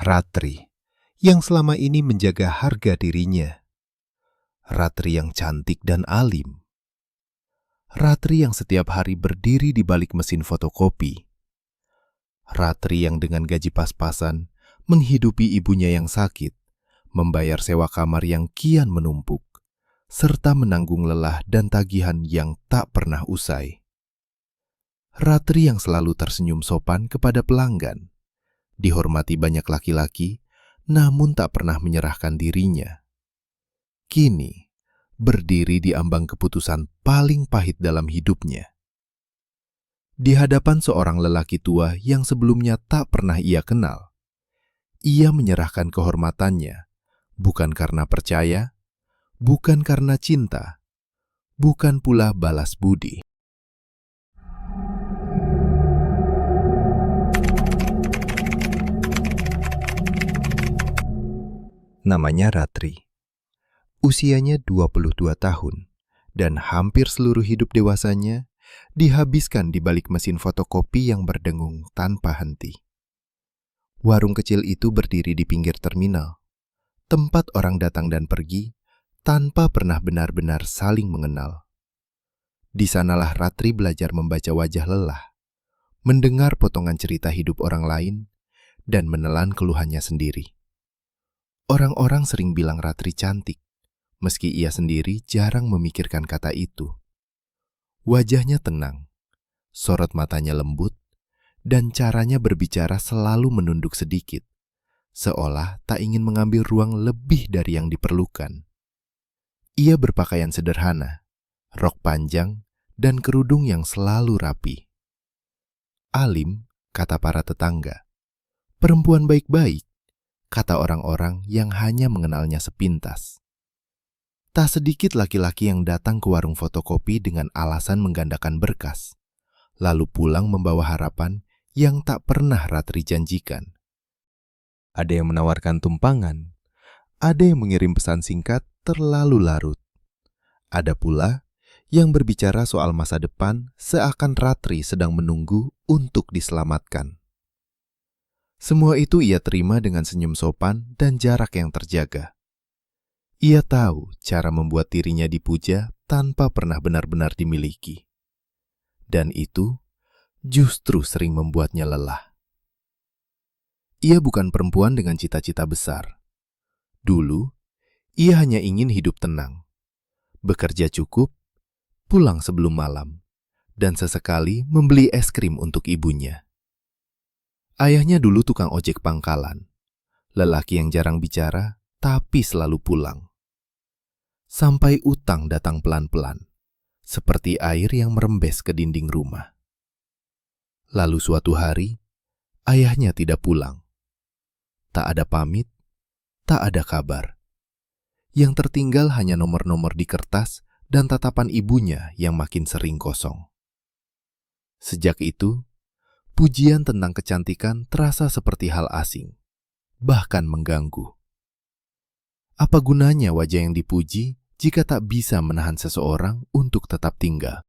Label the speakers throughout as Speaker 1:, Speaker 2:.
Speaker 1: Ratri, yang selama ini menjaga harga dirinya. Ratri yang cantik dan alim. Ratri yang setiap hari berdiri di balik mesin fotokopi. Ratri yang dengan gaji pas-pasan menghidupi ibunya yang sakit, membayar sewa kamar yang kian menumpuk, serta menanggung lelah dan tagihan yang tak pernah usai. Ratri yang selalu tersenyum sopan kepada pelanggan, dihormati banyak laki-laki, namun tak pernah menyerahkan dirinya. Kini, berdiri di ambang keputusan paling pahit dalam hidupnya. Di hadapan seorang lelaki tua yang sebelumnya tak pernah ia kenal, ia menyerahkan kehormatannya, bukan karena percaya, bukan karena cinta, bukan pula balas budi. Namanya Ratri. Usianya 22 tahun, dan hampir seluruh hidup dewasanya dihabiskan di balik mesin fotokopi yang berdengung tanpa henti. Warung kecil itu berdiri di pinggir terminal, tempat orang datang dan pergi tanpa pernah benar-benar saling mengenal. Di sanalah Ratri belajar membaca wajah lelah, mendengar potongan cerita hidup orang lain, dan menelan keluhannya sendiri. Orang-orang sering bilang Ratri cantik, meski ia sendiri jarang memikirkan kata itu. Wajahnya tenang, sorot matanya lembut, dan caranya berbicara selalu menunduk sedikit, seolah tak ingin mengambil ruang lebih dari yang diperlukan. Ia berpakaian sederhana, rok panjang, dan kerudung yang selalu rapi. Alim, kata para tetangga. Perempuan baik-baik, kata orang-orang yang hanya mengenalnya sepintas. Tak sedikit laki-laki yang datang ke warung fotokopi dengan alasan menggandakan berkas, lalu pulang membawa harapan yang tak pernah Ratri janjikan. Ada yang menawarkan tumpangan, ada yang mengirim pesan singkat terlalu larut. Ada pula yang berbicara soal masa depan seakan Ratri sedang menunggu untuk diselamatkan. Semua itu ia terima dengan senyum sopan dan jarak yang terjaga. Ia tahu cara membuat dirinya dipuja tanpa pernah benar-benar dimiliki. Dan itu justru sering membuatnya lelah. Ia bukan perempuan dengan cita-cita besar. Dulu, ia hanya ingin hidup tenang, bekerja cukup, pulang sebelum malam, dan sesekali membeli es krim untuk ibunya. Ayahnya dulu tukang ojek pangkalan, lelaki yang jarang bicara tapi selalu pulang. Sampai utang datang pelan-pelan, seperti air yang merembes ke dinding rumah. Lalu suatu hari, ayahnya tidak pulang. Tak ada pamit, tak ada kabar. Yang tertinggal hanya nomor-nomor di kertas dan tatapan ibunya yang makin sering kosong. Sejak itu, pujian tentang kecantikan terasa seperti hal asing, bahkan mengganggu. Apa gunanya wajah yang dipuji jika tak bisa menahan seseorang untuk tetap tinggal?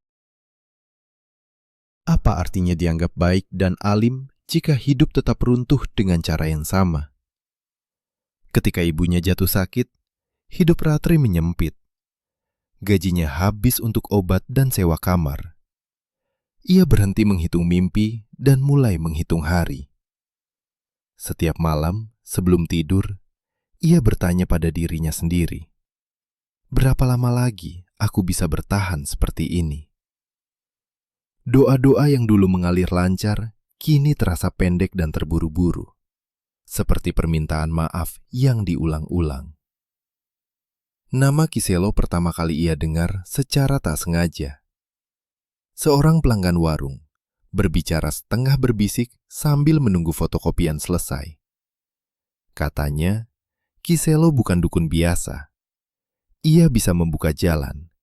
Speaker 1: Apa artinya dianggap baik dan alim jika hidup tetap runtuh dengan cara yang sama? Ketika ibunya jatuh sakit, hidup Ratri menyempit. Gajinya habis untuk obat dan sewa kamar. Ia berhenti menghitung mimpi dan mulai menghitung hari. Setiap malam, sebelum tidur, ia bertanya pada dirinya sendiri, berapa lama lagi aku bisa bertahan seperti ini? Doa-doa yang dulu mengalir lancar, kini terasa pendek dan terburu-buru, seperti permintaan maaf yang diulang-ulang. Nama Kiselo pertama kali ia dengar secara tak sengaja. Seorang pelanggan warung, berbicara setengah berbisik sambil menunggu fotokopian selesai. Katanya, Kiselo bukan dukun biasa. Ia bisa membuka jalan.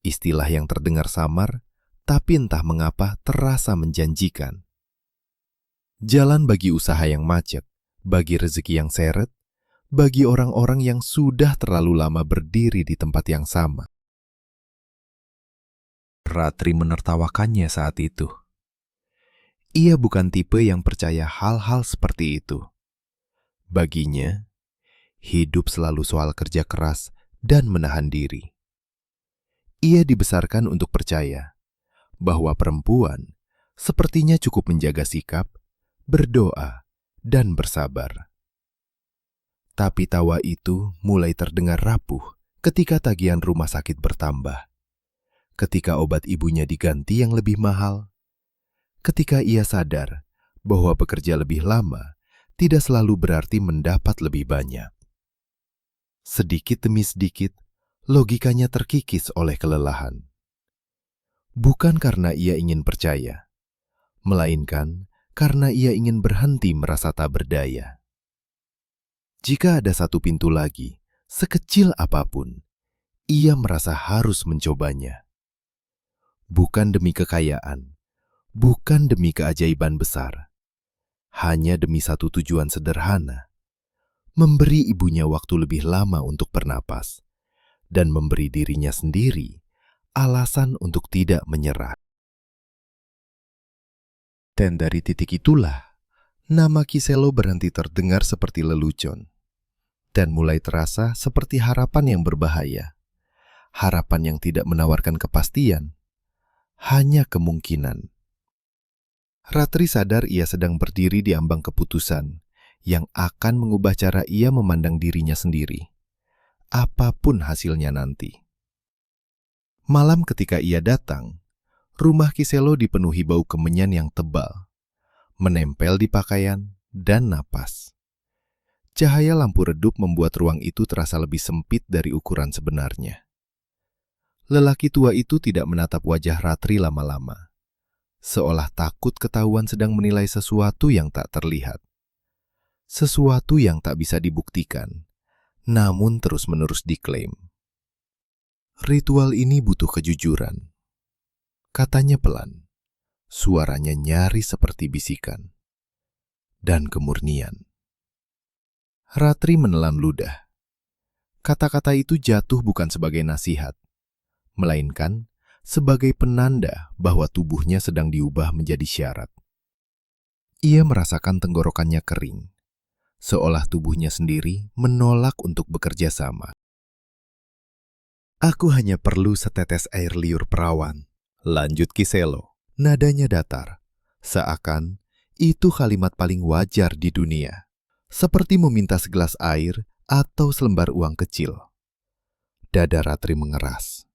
Speaker 1: Istilah yang terdengar samar, tapi entah mengapa terasa menjanjikan. Jalan bagi usaha yang macet, bagi rezeki yang seret, bagi orang-orang yang sudah terlalu lama berdiri di tempat yang sama. Ratri menertawakannya saat itu. Ia bukan tipe yang percaya hal-hal seperti itu. Baginya, hidup selalu soal kerja keras dan menahan diri. Ia dibesarkan untuk percaya bahwa perempuan sepertinya cukup menjaga sikap, berdoa, dan bersabar. Tapi tawa itu mulai terdengar rapuh ketika tagihan rumah sakit bertambah, ketika obat ibunya diganti yang lebih mahal, ketika ia sadar bahwa bekerja lebih lama tidak selalu berarti mendapat lebih banyak. Sedikit demi sedikit, logikanya terkikis oleh kelelahan. Bukan karena ia ingin percaya, melainkan karena ia ingin berhenti merasa tak berdaya. Jika ada satu pintu lagi, sekecil apapun, ia merasa harus mencobanya. Bukan demi kekayaan, bukan demi keajaiban besar, hanya demi satu tujuan sederhana, memberi ibunya waktu lebih lama untuk bernapas, dan memberi dirinya sendiri alasan untuk tidak menyerah. Dan dari titik itulah, nama Kiselo berhenti terdengar seperti lelucon, dan mulai terasa seperti harapan yang berbahaya. Harapan yang tidak menawarkan kepastian, hanya kemungkinan. Ratri sadar ia sedang berdiri di ambang keputusan yang akan mengubah cara ia memandang dirinya sendiri, apapun hasilnya nanti. Malam ketika ia datang, rumah Kiselo dipenuhi bau kemenyan yang tebal, menempel di pakaian dan napas. Cahaya lampu redup membuat ruang itu terasa lebih sempit dari ukuran sebenarnya. Lelaki tua itu tidak menatap wajah Ratri lama-lama, seolah takut ketahuan sedang menilai sesuatu yang tak terlihat. Sesuatu yang tak bisa dibuktikan, namun terus-menerus diklaim. Ritual ini butuh kejujuran. Katanya pelan, suaranya nyaris seperti bisikan. Dan kemurnian. Ratri menelan ludah. Kata-kata itu jatuh bukan sebagai nasihat, melainkan sebagai penanda bahwa tubuhnya sedang diubah menjadi syarat. Ia merasakan tenggorokannya kering, seolah tubuhnya sendiri menolak untuk bekerja sama. Aku hanya perlu setetes air liur perawan, lanjut Kiselo. Nadanya datar, seakan itu kalimat paling wajar di dunia. Seperti meminta segelas air atau selembar uang kecil. Dada Ratri mengeras.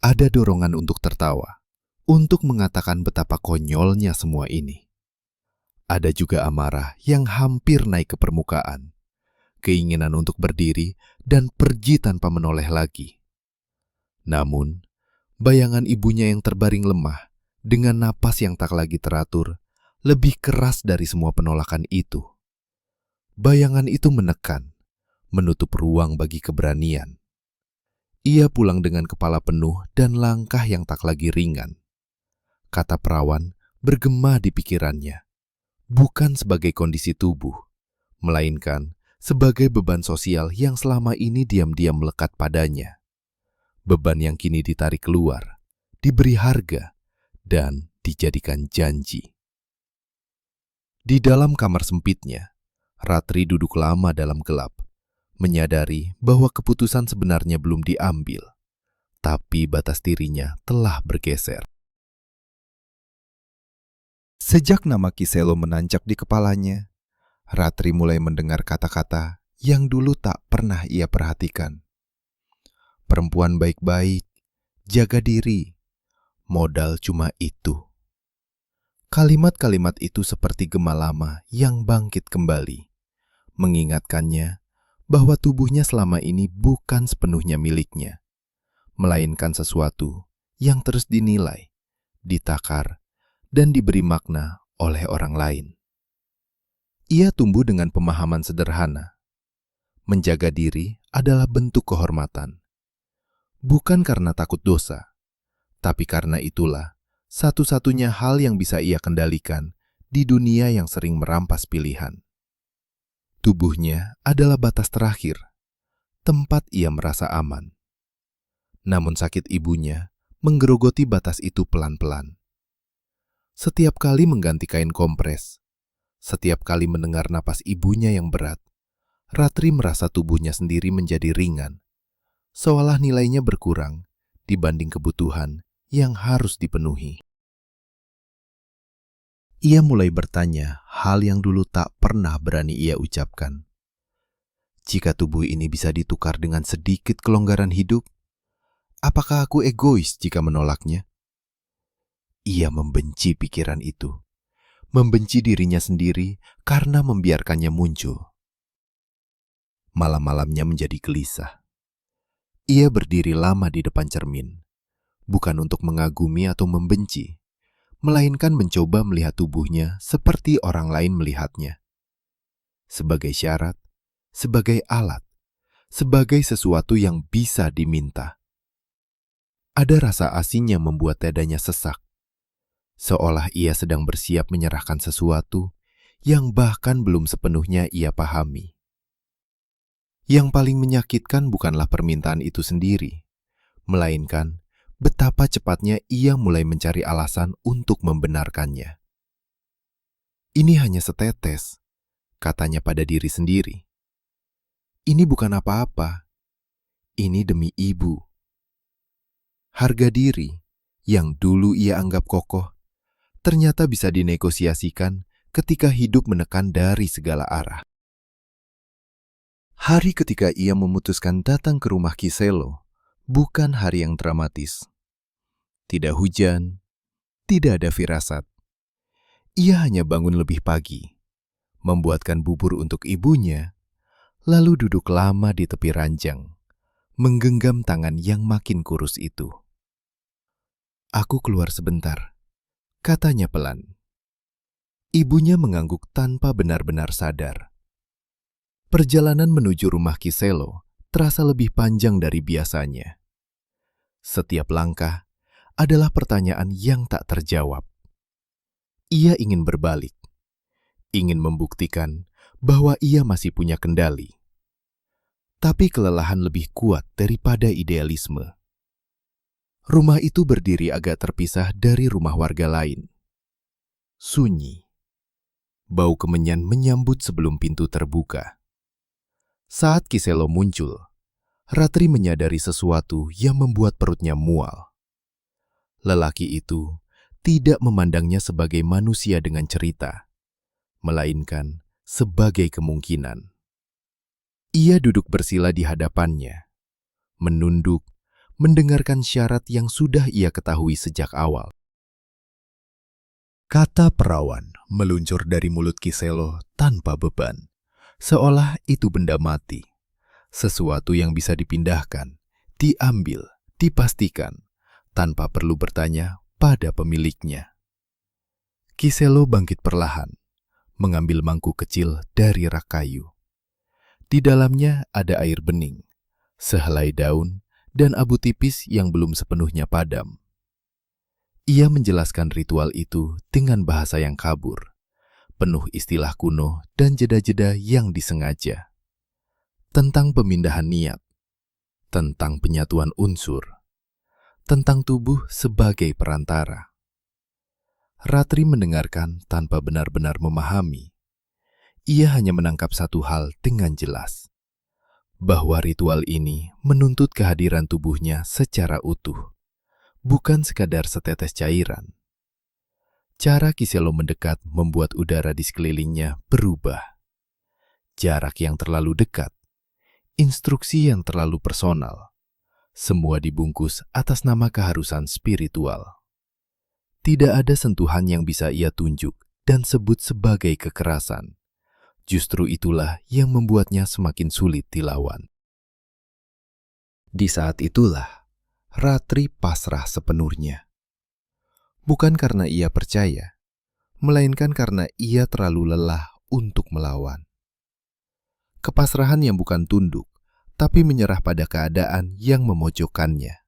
Speaker 1: Ada dorongan untuk tertawa, untuk mengatakan betapa konyolnya semua ini. Ada juga amarah yang hampir naik ke permukaan, keinginan untuk berdiri dan pergi tanpa menoleh lagi. Namun, bayangan ibunya yang terbaring lemah, dengan napas yang tak lagi teratur, lebih keras dari semua penolakan itu. Bayangan itu menekan, menutup ruang bagi keberanian. Ia pulang dengan kepala penuh dan langkah yang tak lagi ringan. Kata perawan bergema di pikirannya, bukan sebagai kondisi tubuh, melainkan sebagai beban sosial yang selama ini diam-diam melekat padanya. Beban yang kini ditarik keluar, diberi harga, dan dijadikan janji. Di dalam kamar sempitnya, Ratri duduk lama dalam gelap, menyadari bahwa keputusan sebenarnya belum diambil, tapi batas dirinya telah bergeser. Sejak nama Kiselo menancap di kepalanya, Ratri mulai mendengar kata-kata yang dulu tak pernah ia perhatikan. Perempuan baik-baik, jaga diri, modal cuma itu. Kalimat-kalimat itu seperti gema lama yang bangkit kembali, mengingatkannya bahwa tubuhnya selama ini bukan sepenuhnya miliknya, melainkan sesuatu yang terus dinilai, ditakar, dan diberi makna oleh orang lain. Ia tumbuh dengan pemahaman sederhana. Menjaga diri adalah bentuk kehormatan. Bukan karena takut dosa, tapi karena itulah satu-satunya hal yang bisa ia kendalikan di dunia yang sering merampas pilihan. Tubuhnya adalah batas terakhir, tempat ia merasa aman. Namun sakit ibunya menggerogoti batas itu pelan-pelan. Setiap kali mengganti kain kompres, setiap kali mendengar napas ibunya yang berat, Ratri merasa tubuhnya sendiri menjadi ringan, seolah nilainya berkurang dibanding kebutuhan yang harus dipenuhi. Ia mulai bertanya hal yang dulu tak pernah berani ia ucapkan. Jika tubuh ini bisa ditukar dengan sedikit kelonggaran hidup, apakah aku egois jika menolaknya? Ia membenci pikiran itu, membenci dirinya sendiri karena membiarkannya muncul. Malam-malamnya menjadi gelisah. Ia berdiri lama di depan cermin, bukan untuk mengagumi atau membenci, melainkan mencoba melihat tubuhnya seperti orang lain melihatnya. Sebagai syarat, sebagai alat, sebagai sesuatu yang bisa diminta. Ada rasa asing yang membuat dadanya sesak, seolah ia sedang bersiap menyerahkan sesuatu yang bahkan belum sepenuhnya ia pahami. Yang paling menyakitkan bukanlah permintaan itu sendiri, melainkan betapa cepatnya ia mulai mencari alasan untuk membenarkannya. Ini hanya setetes, katanya pada diri sendiri. Ini bukan apa-apa, ini demi ibu. Harga diri yang dulu ia anggap kokoh, ternyata bisa dinegosiasikan ketika hidup menekan dari segala arah. Hari ketika ia memutuskan datang ke rumah Kiselo, bukan hari yang dramatis. Tidak hujan, tidak ada firasat. Ia hanya bangun lebih pagi, membuatkan bubur untuk ibunya, lalu duduk lama di tepi ranjang, menggenggam tangan yang makin kurus itu. Aku keluar sebentar, katanya pelan. Ibunya mengangguk tanpa benar-benar sadar. Perjalanan menuju rumah Kiselo terasa lebih panjang dari biasanya. Setiap langkah adalah pertanyaan yang tak terjawab. Ia ingin berbalik, ingin membuktikan bahwa ia masih punya kendali. Tapi kelelahan lebih kuat daripada idealisme. Rumah itu berdiri agak terpisah dari rumah warga lain. Sunyi. Bau kemenyan menyambut sebelum pintu terbuka. Saat Kiselo muncul, Ratri menyadari sesuatu yang membuat perutnya mual. Lelaki itu tidak memandangnya sebagai manusia dengan cerita, melainkan sebagai kemungkinan. Ia duduk bersila di hadapannya, menunduk, mendengarkan syarat yang sudah ia ketahui sejak awal. Kata perawan meluncur dari mulut Kiselo tanpa beban, seolah itu benda mati, sesuatu yang bisa dipindahkan, diambil, dipastikan, tanpa perlu bertanya pada pemiliknya. Kiselo bangkit perlahan, mengambil mangkuk kecil dari rak kayu. Di dalamnya ada air bening, sehelai daun, dan abu tipis yang belum sepenuhnya padam. Ia menjelaskan ritual itu dengan bahasa yang kabur, penuh istilah kuno dan jeda-jeda yang disengaja. Tentang pemindahan niat, tentang penyatuan unsur, tentang tubuh sebagai perantara. Ratri mendengarkan tanpa benar-benar memahami. Ia hanya menangkap satu hal dengan jelas, bahwa ritual ini menuntut kehadiran tubuhnya secara utuh, bukan sekadar setetes cairan. Cara Kiselo mendekat membuat udara di sekelilingnya berubah. Jarak yang terlalu dekat, instruksi yang terlalu personal, semua dibungkus atas nama keharusan spiritual. Tidak ada sentuhan yang bisa ia tunjuk dan sebut sebagai kekerasan. Justru itulah yang membuatnya semakin sulit dilawan. Di saat itulah, Ratri pasrah sepenuhnya. Bukan karena ia percaya, melainkan karena ia terlalu lelah untuk melawan. Kepasrahan yang bukan tunduk, tapi menyerah pada keadaan yang memojokkannya.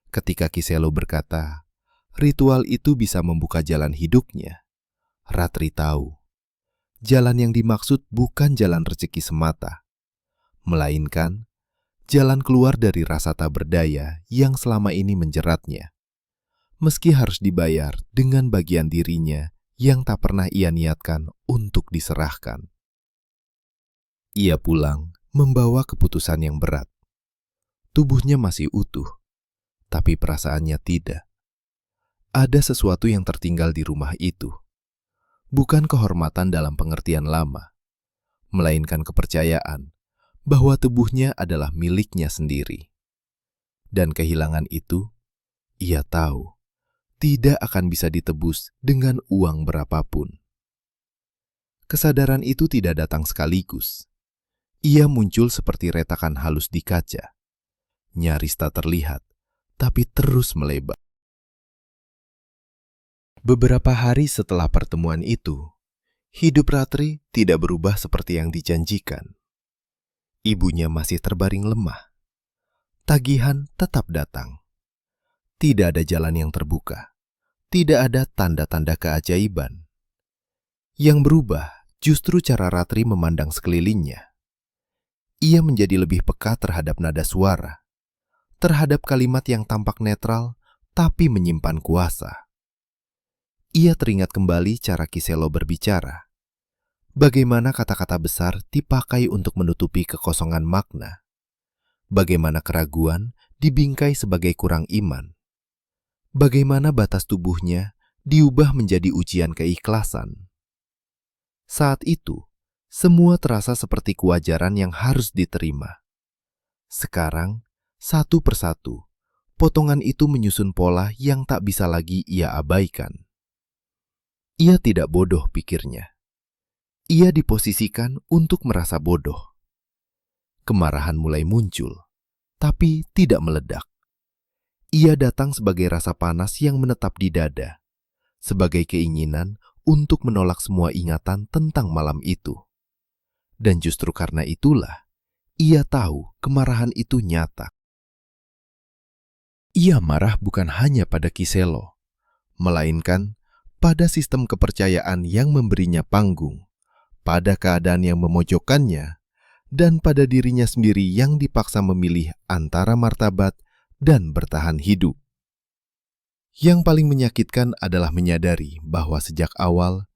Speaker 1: Ketika Kiselo berkata, ritual itu bisa membuka jalan hidupnya, Ratri tahu, jalan yang dimaksud bukan jalan rezeki semata, melainkan jalan keluar dari rasa tak berdaya yang selama ini menjeratnya. Meski harus dibayar dengan bagian dirinya yang tak pernah ia niatkan untuk diserahkan. Ia pulang membawa keputusan yang berat. Tubuhnya masih utuh, tapi perasaannya tidak. Ada sesuatu yang tertinggal di rumah itu. Bukan kehormatan dalam pengertian lama, melainkan kepercayaan bahwa tubuhnya adalah miliknya sendiri. Dan kehilangan itu, ia tahu, tidak akan bisa ditebus dengan uang berapapun. Kesadaran itu tidak datang sekaligus. Ia muncul seperti retakan halus di kaca. Nyaris tak terlihat, tapi terus melebar. Beberapa hari setelah pertemuan itu, hidup Ratri tidak berubah seperti yang dijanjikan. Ibunya masih terbaring lemah. Tagihan tetap datang. Tidak ada jalan yang terbuka. Tidak ada tanda-tanda keajaiban. Yang berubah justru cara Ratri memandang sekelilingnya. Ia menjadi lebih peka terhadap nada suara, terhadap kalimat yang tampak netral tapi menyimpan kuasa. Ia teringat kembali cara Kiselo berbicara. Bagaimana kata-kata besar dipakai untuk menutupi kekosongan makna. Bagaimana keraguan dibingkai sebagai kurang iman. Bagaimana batas tubuhnya diubah menjadi ujian keikhlasan. Saat itu, semua terasa seperti kewajaran yang harus diterima. Sekarang, satu persatu, potongan itu menyusun pola yang tak bisa lagi ia abaikan. Ia tidak bodoh, pikirnya. Ia diposisikan untuk merasa bodoh. Kemarahan mulai muncul, tapi tidak meledak. Ia datang sebagai rasa panas yang menetap di dada, sebagai keinginan untuk menolak semua ingatan tentang malam itu. Dan justru karena itulah, ia tahu kemarahan itu nyata. Ia marah bukan hanya pada Kiselo, melainkan pada sistem kepercayaan yang memberinya panggung, pada keadaan yang memojokkannya, dan pada dirinya sendiri yang dipaksa memilih antara martabat dan bertahan hidup. Yang paling menyakitkan adalah menyadari bahwa sejak awal,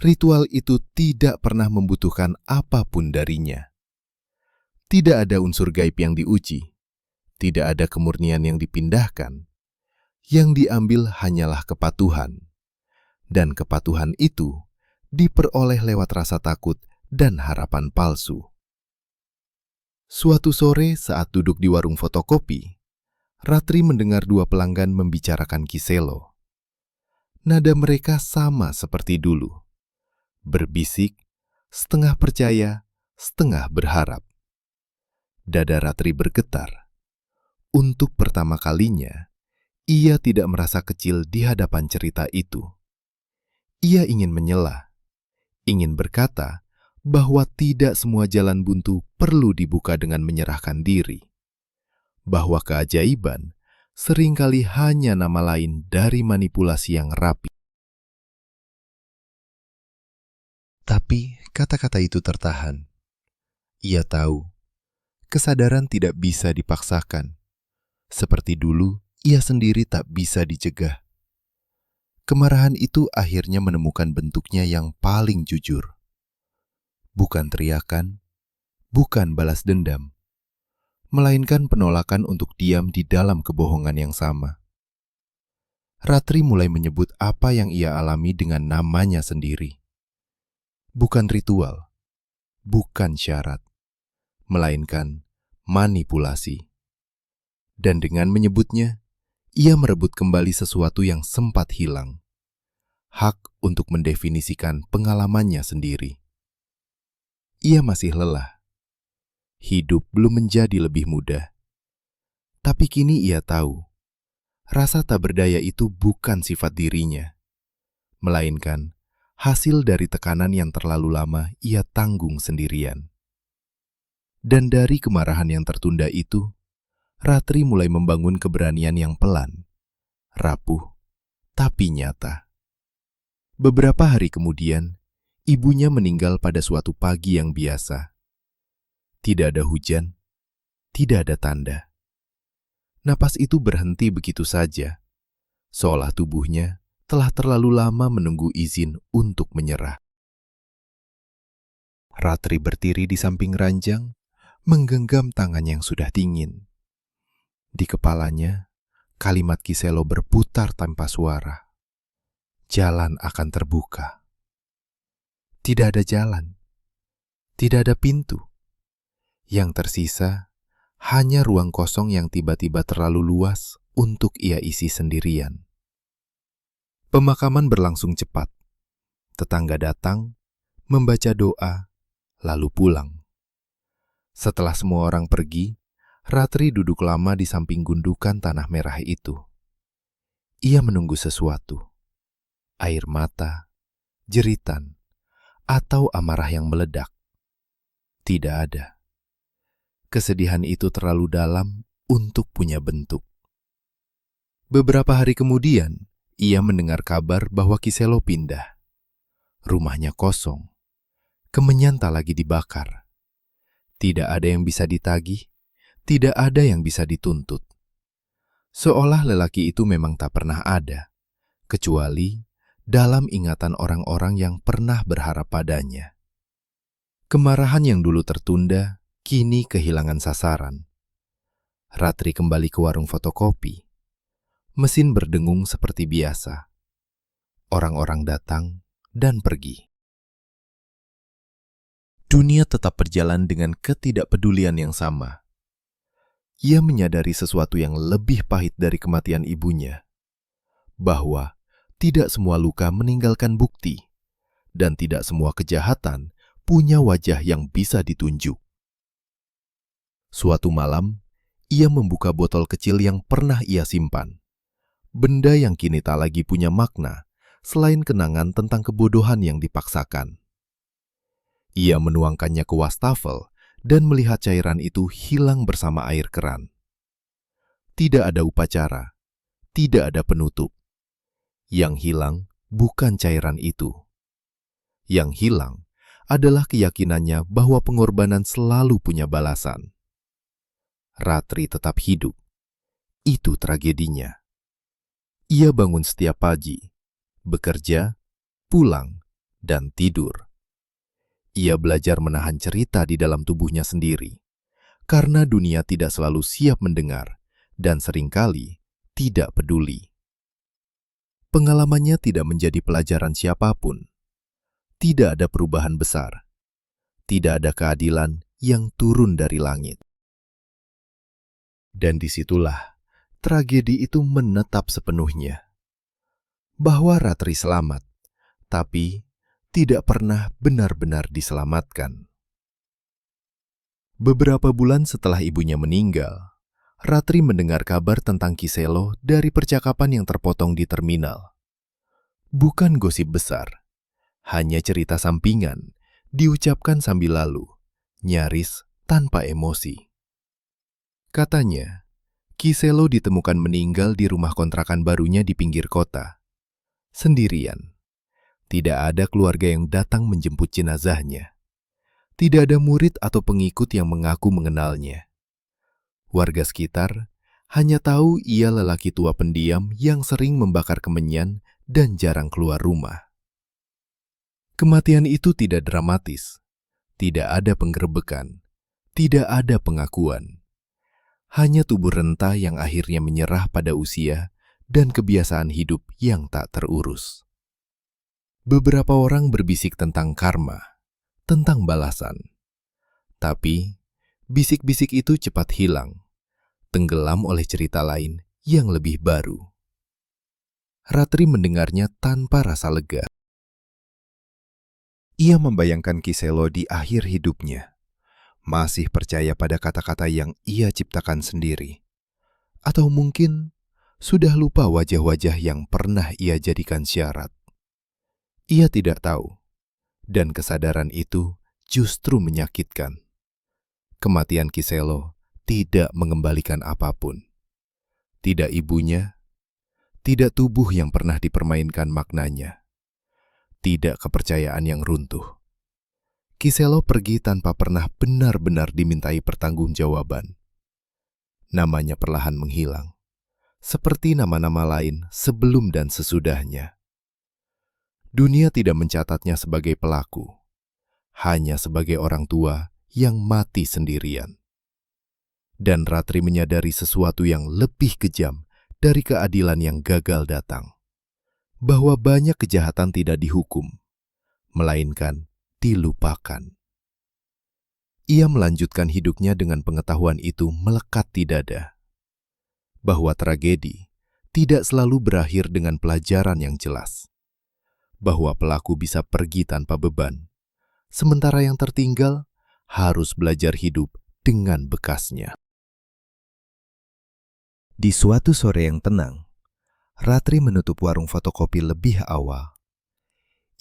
Speaker 1: ritual itu tidak pernah membutuhkan apapun darinya. Tidak ada unsur gaib yang diuji, tidak ada kemurnian yang dipindahkan. Yang diambil hanyalah kepatuhan. Dan kepatuhan itu diperoleh lewat rasa takut dan harapan palsu. Suatu sore saat duduk di warung fotokopi, Ratri mendengar dua pelanggan membicarakan Kiselo. Nada mereka sama seperti dulu. Berbisik, setengah percaya, setengah berharap. Dada Ratri bergetar. Untuk pertama kalinya, ia tidak merasa kecil di hadapan cerita itu. Ia ingin menyela, ingin berkata bahwa tidak semua jalan buntu perlu dibuka dengan menyerahkan diri. Bahwa keajaiban seringkali hanya nama lain dari manipulasi yang rapi. Tapi kata-kata itu tertahan. Ia tahu, kesadaran tidak bisa dipaksakan. Seperti dulu, ia sendiri tak bisa dicegah. Kemarahan itu akhirnya menemukan bentuknya yang paling jujur. Bukan teriakan, bukan balas dendam, melainkan penolakan untuk diam di dalam kebohongan yang sama. Ratri mulai menyebut apa yang ia alami dengan namanya sendiri. Bukan ritual, bukan syarat, melainkan manipulasi. Dan dengan menyebutnya, ia merebut kembali sesuatu yang sempat hilang. Hak untuk mendefinisikan pengalamannya sendiri. Ia masih lelah. Hidup belum menjadi lebih mudah. Tapi kini ia tahu, rasa tak berdaya itu bukan sifat dirinya, melainkan hasil dari tekanan yang terlalu lama ia tanggung sendirian. Dan dari kemarahan yang tertunda itu, Ratri mulai membangun keberanian yang pelan, rapuh, tapi nyata. Beberapa hari kemudian, ibunya meninggal pada suatu pagi yang biasa. Tidak ada hujan, tidak ada tanda. Napas itu berhenti begitu saja, seolah tubuhnya telah terlalu lama menunggu izin untuk menyerah. Ratri berdiri di samping ranjang, menggenggam tangan yang sudah dingin. Di kepalanya, kalimat Kiselo berputar tanpa suara. Jalan akan terbuka. Tidak ada jalan. Tidak ada pintu. Yang tersisa hanya ruang kosong yang tiba-tiba terlalu luas untuk ia isi sendirian. Pemakaman berlangsung cepat. Tetangga datang, membaca doa, lalu pulang. Setelah semua orang pergi, Ratri duduk lama di samping gundukan tanah merah itu. Ia menunggu sesuatu. Air mata, jeritan, atau amarah yang meledak. Tidak ada. Kesedihan itu terlalu dalam untuk punya bentuk. Beberapa hari kemudian, ia mendengar kabar bahwa Kiselo pindah. Rumahnya kosong. Kemenyan tak lagi dibakar. Tidak ada yang bisa ditagih, tidak ada yang bisa dituntut. Seolah lelaki itu memang tak pernah ada, kecuali dalam ingatan orang-orang yang pernah berharap padanya. Kemarahan yang dulu tertunda, kini kehilangan sasaran. Ratri kembali ke warung fotokopi. Mesin berdengung seperti biasa. Orang-orang datang dan pergi. Dunia tetap berjalan dengan ketidakpedulian yang sama. Ia menyadari sesuatu yang lebih pahit dari kematian ibunya, bahwa tidak semua luka meninggalkan bukti, dan tidak semua kejahatan punya wajah yang bisa ditunjuk. Suatu malam, ia membuka botol kecil yang pernah ia simpan. Benda yang kini tak lagi punya makna, selain kenangan tentang kebodohan yang dipaksakan. Ia menuangkannya ke wastafel dan melihat cairan itu hilang bersama air keran. Tidak ada upacara, tidak ada penutup. Yang hilang bukan cairan itu. Yang hilang adalah keyakinannya bahwa pengorbanan selalu punya balasan. Ratri tetap hidup. Itu tragedinya. Ia bangun setiap pagi, bekerja, pulang, dan tidur. Ia belajar menahan cerita di dalam tubuhnya sendiri, karena dunia tidak selalu siap mendengar dan seringkali tidak peduli. Pengalamannya tidak menjadi pelajaran siapapun. Tidak ada perubahan besar. Tidak ada keadilan yang turun dari langit. Dan disitulah tragedi itu menetap sepenuhnya. Bahwa Ratri selamat, tapi tidak pernah benar-benar diselamatkan. Beberapa bulan setelah ibunya meninggal, Ratri mendengar kabar tentang Kiselo dari percakapan yang terpotong di terminal. Bukan gosip besar, hanya cerita sampingan, diucapkan sambil lalu, nyaris tanpa emosi. Katanya, Kiselo ditemukan meninggal di rumah kontrakan barunya di pinggir kota. Sendirian. Tidak ada keluarga yang datang menjemput jenazahnya. Tidak ada murid atau pengikut yang mengaku mengenalnya. Warga sekitar hanya tahu ia lelaki tua pendiam yang sering membakar kemenyan dan jarang keluar rumah. Kematian itu tidak dramatis. Tidak ada penggerebekan. Tidak ada pengakuan. Hanya tubuh renta yang akhirnya menyerah pada usia dan kebiasaan hidup yang tak terurus. Beberapa orang berbisik tentang karma, tentang balasan. Tapi, bisik-bisik itu cepat hilang, tenggelam oleh cerita lain yang lebih baru. Ratri mendengarnya tanpa rasa lega. Ia membayangkan Kiselo di akhir hidupnya, masih percaya pada kata-kata yang ia ciptakan sendiri. Atau mungkin sudah lupa wajah-wajah yang pernah ia jadikan syarat. Ia tidak tahu, dan kesadaran itu justru menyakitkan. Kematian Kiselo tidak mengembalikan apapun. Tidak ibunya, tidak tubuh yang pernah dipermainkan maknanya, tidak kepercayaan yang runtuh. Kiselo pergi tanpa pernah benar-benar dimintai pertanggungjawaban. Namanya perlahan menghilang, seperti nama-nama lain sebelum dan sesudahnya. Dunia tidak mencatatnya sebagai pelaku, hanya sebagai orang tua yang mati sendirian. Dan Ratri menyadari sesuatu yang lebih kejam dari keadilan yang gagal datang, bahwa banyak kejahatan tidak dihukum, melainkan dilupakan. Ia melanjutkan hidupnya dengan pengetahuan itu melekat di dada, bahwa tragedi tidak selalu berakhir dengan pelajaran yang jelas, bahwa pelaku bisa pergi tanpa beban, sementara yang tertinggal harus belajar hidup dengan bekasnya. Di suatu sore yang tenang, Ratri menutup warung fotokopi lebih awal.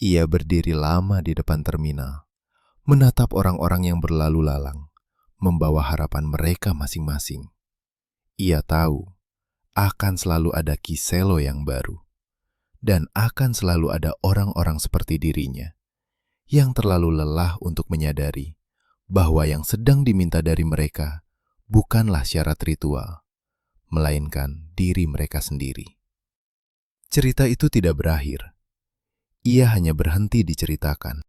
Speaker 1: Ia berdiri lama di depan terminal, menatap orang-orang yang berlalu lalang, membawa harapan mereka masing-masing. Ia tahu akan selalu ada Kiselo yang baru, dan akan selalu ada orang-orang seperti dirinya yang terlalu lelah untuk menyadari bahwa yang sedang diminta dari mereka bukanlah syarat ritual, melainkan diri mereka sendiri. Cerita itu tidak berakhir. Ia hanya berhenti diceritakan.